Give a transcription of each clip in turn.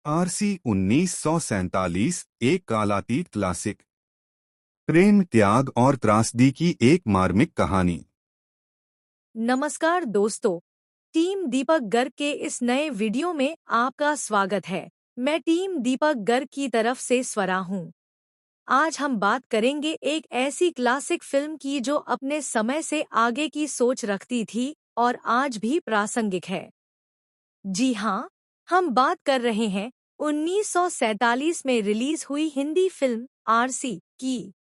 RC 1947 एक कालातीत classic. प्रेम, त्याग और त्रासदी की एक मार्मिक कहानी। नमस्कार दोस्तों, टीम दीपक गर्ग के इस नए वीडियो में आपका स्वागत है। मैं टीम दीपक गर्ग की तरफ से स्वरा हूँ। आज हम बात करेंगे एक ऐसी क्लासिक फिल्म की जो अपने समय से आगे की सोच रखती थी और आज भी प्रासंगिक है। जी हाँ, हम बात कर रहे हैं 1947 में रिलीज हुई हिंदी फिल्म आरसी की।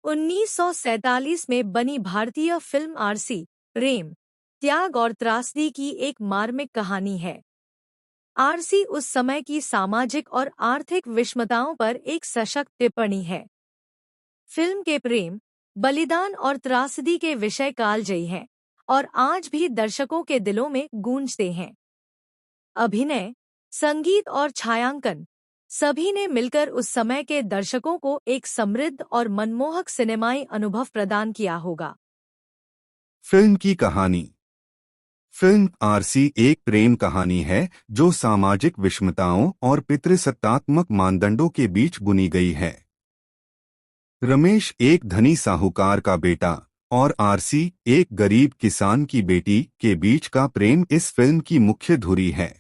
1947 में बनी भारतीय फिल्म आरसी प्रेम, त्याग और त्रासदी की एक मार्मिक कहानी है। आरसी उस समय की सामाजिक और आर्थिक विषमताओं पर एक सशक्त टिप्पणी है। फिल्म के प्रेम, बलिदान और त्रासदी के विषय कालजयी हैं और आज भी दर्शकों के दिलों में गूंजते हैं। अभिनय, संगीत और छायांकन सभी ने मिलकर उस समय के दर्शकों को एक समृद्ध और मनमोहक सिनेमाई अनुभव प्रदान किया होगा। फिल्म की कहानी। फिल्म आरसी एक प्रेम कहानी है जो सामाजिक विषमताओं और पितृसत्तात्मक मानदंडों के बीच बुनी गई है। रमेश एक धनी साहूकार का बेटा और आरसी एक गरीब किसान की बेटी के बीच का प्रेम इस फिल्म की मुख्य धुरी है।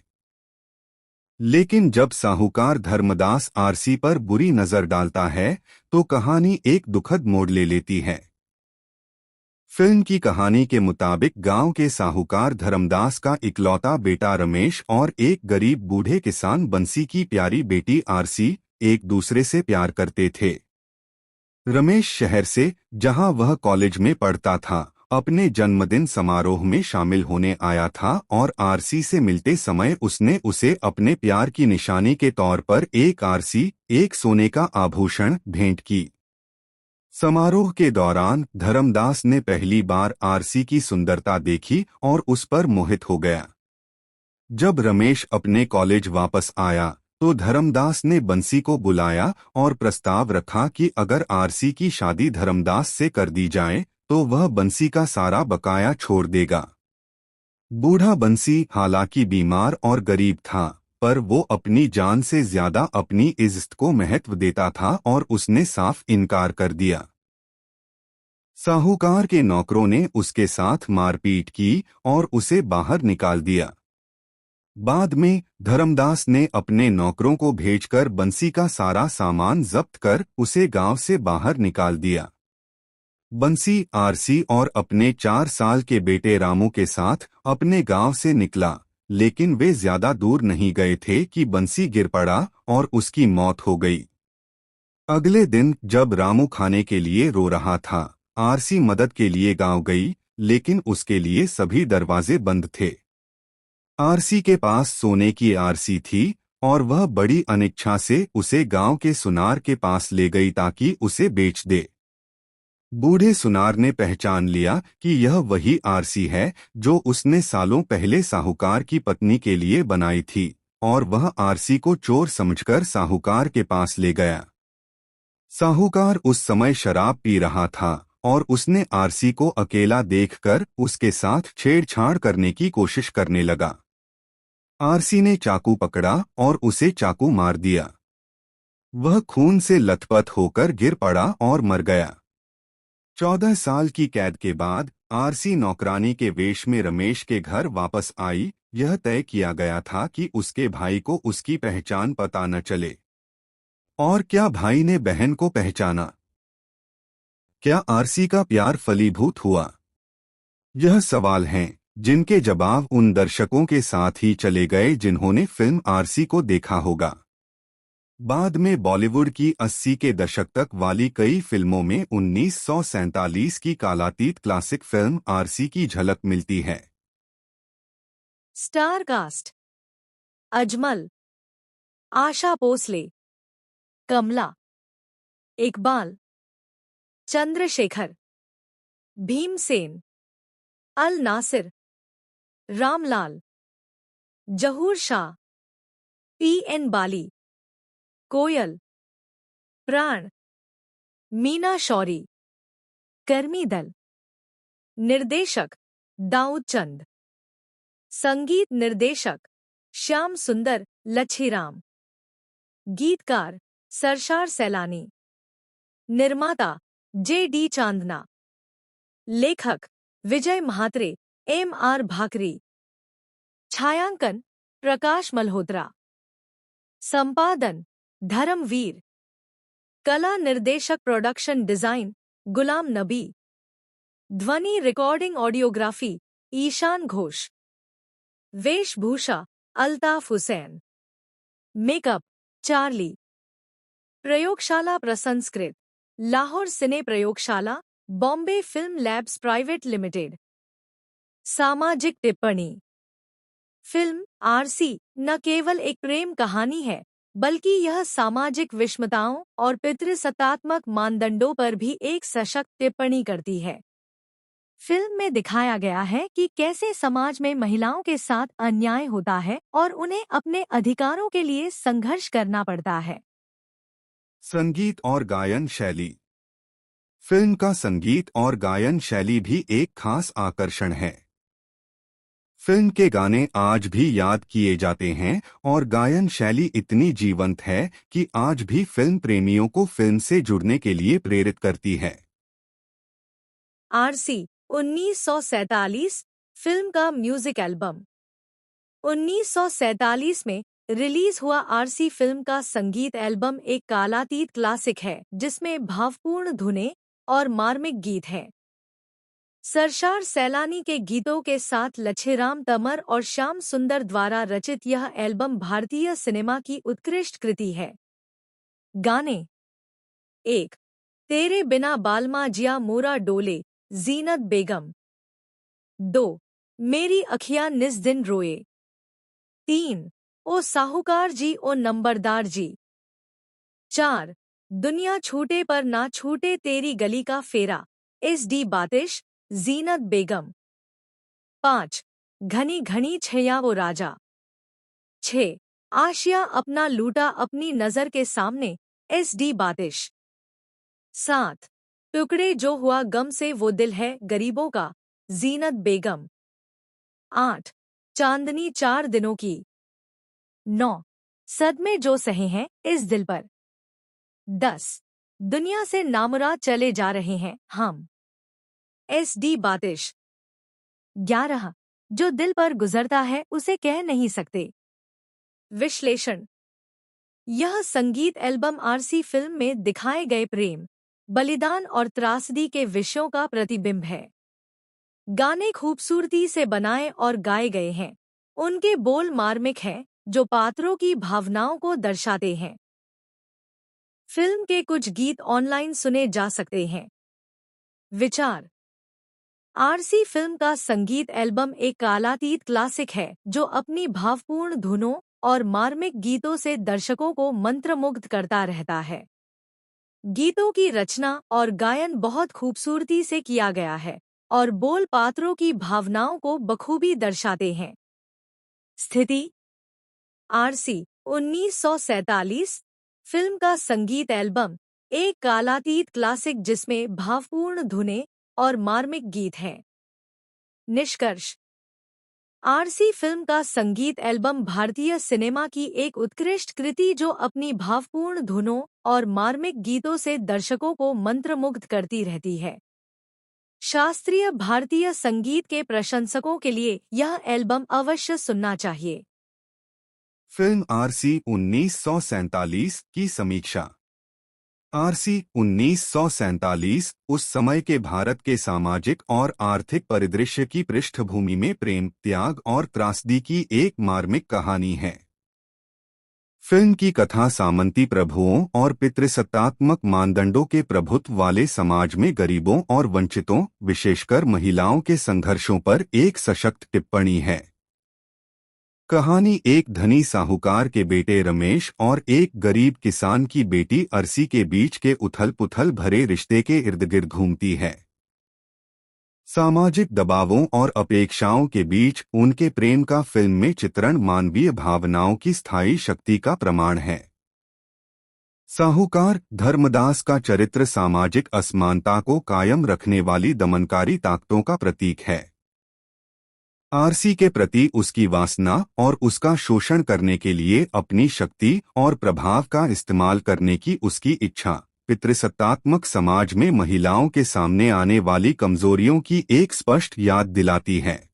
लेकिन जब साहूकार धर्मदास आरसी पर बुरी नजर डालता है तो कहानी एक दुखद मोड़ ले लेती है। फिल्म की कहानी के मुताबिक गांव के साहूकार धर्मदास का इकलौता बेटा रमेश और एक गरीब बूढ़े किसान बंसी की प्यारी बेटी आरसी एक दूसरे से प्यार करते थे। रमेश शहर से, जहां वह कॉलेज में पढ़ता था, अपने जन्मदिन समारोह में शामिल होने आया था और आरसी से मिलते समय उसने उसे अपने प्यार की निशानी के तौर पर एक सोने का आभूषण भेंट की। समारोह के दौरान धर्मदास ने पहली बार आरसी की सुंदरता देखी और उस पर मोहित हो गया। जब रमेश अपने कॉलेज वापस आया तो धर्मदास ने बंसी को बुलाया और प्रस्ताव रखा कि अगर आरसी की शादी धर्मदास से कर दी जाए तो वह बंसी का सारा बकाया छोड़ देगा। बूढ़ा बंसी हालांकि बीमार और गरीब था, पर वो अपनी जान से ज्यादा अपनी इज्जत को महत्व देता था और उसने साफ इनकार कर दिया। साहूकार के नौकरों ने उसके साथ मारपीट की और उसे बाहर निकाल दिया। बाद में धर्मदास ने अपने नौकरों को भेजकर बंसी का सारा सामान जब्त कर उसे गांव से बाहर निकाल दिया। बंसी आरसी और अपने 4 साल के बेटे रामू के साथ अपने गांव से निकला, लेकिन वे ज्यादा दूर नहीं गए थे कि बंसी गिर पड़ा और उसकी मौत हो गई। अगले दिन जब रामू खाने के लिए रो रहा था, आरसी मदद के लिए गांव गई, लेकिन उसके लिए सभी दरवाजे बंद थे। आरसी के पास सोने की आरसी थी और वह बड़ी अनिच्छा से उसे गांव के सुनार के पास ले गई ताकि उसे बेच दे। बूढ़े सुनार ने पहचान लिया कि यह वही आरसी है जो उसने सालों पहले साहूकार की पत्नी के लिए बनाई थी, और वह आरसी को चोर समझकर साहूकार के पास ले गया। साहूकार उस समय शराब पी रहा था और उसने आरसी को अकेला देखकर उसके साथ छेड़छाड़ करने की कोशिश करने लगा। आरसी ने चाकू पकड़ा और उसे चाकू मार दिया। वह खून से लथपथ होकर गिर पड़ा और मर गया। 14 साल की कैद के बाद आरसी नौकरानी के वेश में रमेश के घर वापस आई। यह तय किया गया था कि उसके भाई को उसकी पहचान पता न चले। और क्या भाई ने बहन को पहचाना? क्या आरसी का प्यार फलीभूत हुआ? यह सवाल हैं जिनके जवाब उन दर्शकों के साथ ही चले गए जिन्होंने फिल्म आरसी को देखा होगा। बाद में बॉलीवुड की 80 के दशक तक वाली कई फिल्मों में 1947 की कालातीत क्लासिक फिल्म आरसी की झलक मिलती है। स्टार कास्ट: अजमल, आशा भोसले, कमला, इकबाल, चंद्रशेखर, भीमसेन, अल नासिर, रामलाल, जहूर शाह, पी.एन. बाली, कोयल, प्राण, मीना शौरी, कर्मी दल। निर्देशक दाऊद चंद। संगीत निर्देशक श्याम सुंदर लच्छीराम। गीतकार सरशार सैलानी, निर्माता जे.डी. चांदना, लेखक विजय म्हात्रे, एम.आर. भाकरी, छायांकन प्रकाश मल्होत्रा, संपादन धर्मवीर, कला निर्देशक प्रोडक्शन डिजाइन गुलाम नबी, ध्वनि रिकॉर्डिंग ऑडियोग्राफी ईशान घोष, वेशभूषा अल्ताफ हुसैन, मेकअप चार्ली, प्रयोगशाला प्रसंस्कृत लाहौर सिने प्रयोगशाला, Bombay film labs private limited. सामाजिक टिप्पणी। फिल्म आरसी न केवल एक प्रेम कहानी है, बल्कि यह सामाजिक विषमताओं और पितृसत्तात्मक मानदंडों पर भी एक सशक्त टिप्पणी करती है। फिल्म में दिखाया गया है कि कैसे समाज में महिलाओं के साथ अन्याय होता है और उन्हें अपने अधिकारों के लिए संघर्ष करना पड़ता है। संगीत और गायन शैली। फिल्म का संगीत और गायन शैली भी एक खास आकर्षण है। फिल्म के गाने आज भी याद किए जाते हैं और गायन शैली इतनी जीवंत है कि आज भी फिल्म प्रेमियों को फिल्म से जुड़ने के लिए प्रेरित करती है। आरसी 1947 फिल्म का म्यूजिक एल्बम। 1947 में रिलीज हुआ आरसी फिल्म का संगीत एल्बम एक कालातीत क्लासिक है जिसमें भावपूर्ण धुनें और मार्मिक गीत हैं। सरशार सैलानी के गीतों के साथ लच्छेराम तमर और श्याम सुंदर द्वारा रचित यह एल्बम भारतीय सिनेमा की उत्कृष्ट कृति है। गाने 1. तेरे बिना बालमा जिया मोरा डोले जीनत बेगम। 2. मेरी अखियां निस दिन रोए। 3. ओ साहूकार जी ओ नंबरदार जी। 4. दुनिया छूटे पर ना छूटे तेरी गली का फेरा एस.डी. बातिश जीनत बेगम। 5. घनी घनी छैया वो राजा। 6. आशिया अपना लूटा अपनी नजर के सामने एस.डी. बातिश। 7. टुकड़े जो हुआ गम से वो दिल है गरीबों का जीनत बेगम। 8. चांदनी 4 दिनों की। 9. सदमे जो सहे हैं इस दिल पर। 10. दुनिया से नामुराद चले जा रहे हैं हम एस.डी. बातिश। 11. जो दिल पर गुजरता है उसे कह नहीं सकते। विश्लेषण। यह संगीत एल्बम आरसी फिल्म में दिखाए गए प्रेम, बलिदान और त्रासदी के विषयों का प्रतिबिंब है। गाने खूबसूरती से बनाए और गाए गए हैं। उनके बोल मार्मिक हैं जो पात्रों की भावनाओं को दर्शाते हैं। फिल्म के कुछ गीत ऑनलाइन सुने जा सकते हैं। विचार। आरसी फिल्म का संगीत एल्बम एक कालातीत क्लासिक है जो अपनी भावपूर्ण धुनों और मार्मिक गीतों से दर्शकों को मंत्रमुग्ध करता रहता है। गीतों की रचना और गायन बहुत खूबसूरती से किया गया है और बोल पात्रों की भावनाओं को बखूबी दर्शाते हैं। स्थिति। आरसी 1947 फिल्म का संगीत एल्बम एक कालातीत क्लासिक जिसमें भावपूर्ण धुनें और मार्मिक गीत हैं। निष्कर्ष। आरसी फिल्म का संगीत एल्बम भारतीय सिनेमा की एक उत्कृष्ट कृति जो अपनी भावपूर्ण धुनों और मार्मिक गीतों से दर्शकों को मंत्रमुग्ध करती रहती है। शास्त्रीय भारतीय संगीत के प्रशंसकों के लिए यह एल्बम अवश्य सुनना चाहिए। फिल्म आरसी 1947 की समीक्षा। आरसी 1947 उस समय के भारत के सामाजिक और आर्थिक परिदृश्य की पृष्ठभूमि में प्रेम, त्याग और त्रासदी की एक मार्मिक कहानी है। फिल्म की कथा सामंती प्रभुओं और पितृसत्तात्मक मानदंडों के प्रभुत्व वाले समाज में गरीबों और वंचितों, विशेषकर महिलाओं के संघर्षों पर एक सशक्त टिप्पणी है। कहानी एक धनी साहूकार के बेटे रमेश और एक गरीब किसान की बेटी अरसी के बीच के उथल-पुथल भरे रिश्ते के इर्द-गिर्द घूमती है। सामाजिक दबावों और अपेक्षाओं के बीच उनके प्रेम का फिल्म में चित्रण मानवीय भावनाओं की स्थायी शक्ति का प्रमाण है। साहूकार धर्मदास का चरित्र सामाजिक असमानता को कायम रखने वाली दमनकारी ताकतों का प्रतीक है। आरसी के प्रति उसकी वासना और उसका शोषण करने के लिए अपनी शक्ति और प्रभाव का इस्तेमाल करने की उसकी इच्छा पितृसत्तात्मक समाज में महिलाओं के सामने आने वाली कमजोरियों की एक स्पष्ट याद दिलाती है।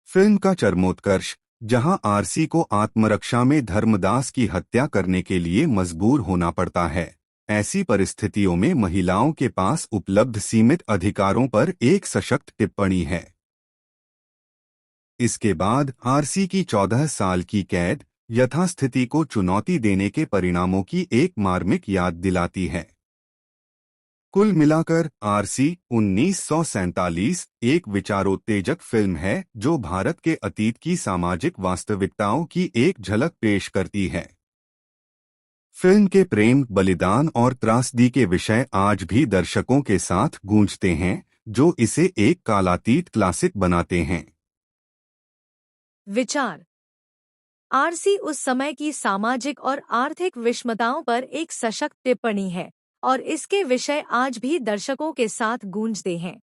फिल्म का चरमोत्कर्ष, जहां आरसी को आत्मरक्षा में धर्मदास की हत्या करने के लिए मजबूर होना पड़ता है, ऐसी परिस्थितियों में महिलाओं के पास उपलब्ध सीमित अधिकारों पर एक सशक्त टिप्पणी है। इसके बाद आरसी की 14 साल की कैद यथास्थिति को चुनौती देने के परिणामों की एक मार्मिक याद दिलाती है। कुल मिलाकर आरसी 1947 एक विचारोत्तेजक फिल्म है जो भारत के अतीत की सामाजिक वास्तविकताओं की एक झलक पेश करती है। फिल्म के प्रेम, बलिदान और त्रासदी के विषय आज भी दर्शकों के साथ गूंजते हैं, जो इसे एक कालातीत क्लासिक बनाते हैं। विचार। आरसी उस समय की सामाजिक और आर्थिक विषमताओं पर एक सशक्त टिप्पणी है और इसके विषय आज भी दर्शकों के साथ गूंजते हैं।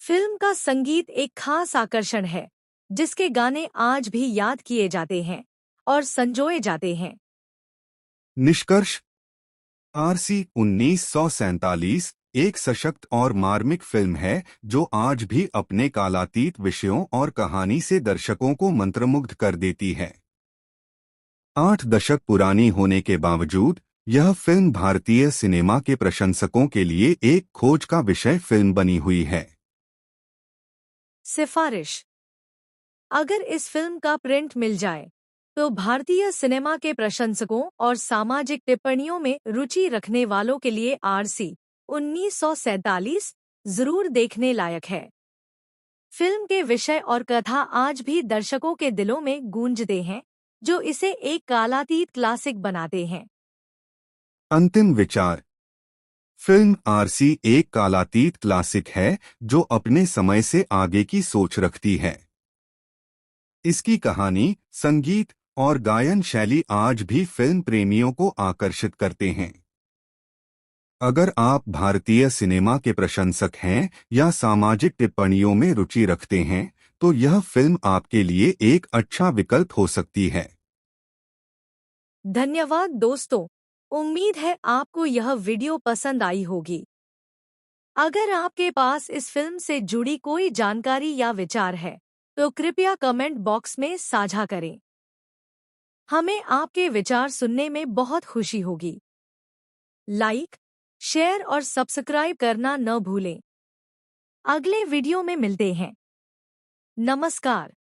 फिल्म का संगीत एक खास आकर्षण है, जिसके गाने आज भी याद किए जाते हैं और संजोए जाते हैं। निष्कर्ष, आरसी 1947 एक सशक्त और मार्मिक फिल्म है जो आज भी अपने कालातीत विषयों और कहानी से दर्शकों को मंत्रमुग्ध कर देती है। 8 दशक पुरानी होने के बावजूद यह फिल्म भारतीय सिनेमा के प्रशंसकों के लिए एक खोज का विषय फिल्म बनी हुई है। सिफारिश। अगर इस फिल्म का प्रिंट मिल जाए तो भारतीय सिनेमा के प्रशंसकों और सामाजिक टिप्पणियों में रुचि रखने वालों के लिए आरसी 1947 जरूर देखने लायक है। फिल्म के विषय और कथा आज भी दर्शकों के दिलों में गूंजते हैं, जो इसे एक कालातीत क्लासिक बनाते हैं। अंतिम विचार। फिल्म आरसी एक कालातीत क्लासिक है जो अपने समय से आगे की सोच रखती है। इसकी कहानी, संगीत और गायन शैली आज भी फिल्म प्रेमियों को आकर्षित करते हैं। अगर आप भारतीय सिनेमा के प्रशंसक हैं या सामाजिक टिप्पणियों में रुचि रखते हैं, तो यह फिल्म आपके लिए एक अच्छा विकल्प हो सकती है। धन्यवाद दोस्तों, उम्मीद है आपको यह वीडियो पसंद आई होगी। अगर आपके पास इस फिल्म से जुड़ी कोई जानकारी या विचार है, तो कृपया कमेंट बॉक्स में साझा करें। हमें आपके विचार सुनने में बहुत खुशी होगी। लाइक, शेयर और सब्सक्राइब करना न भूलें। अगले वीडियो में मिलते हैं। नमस्कार।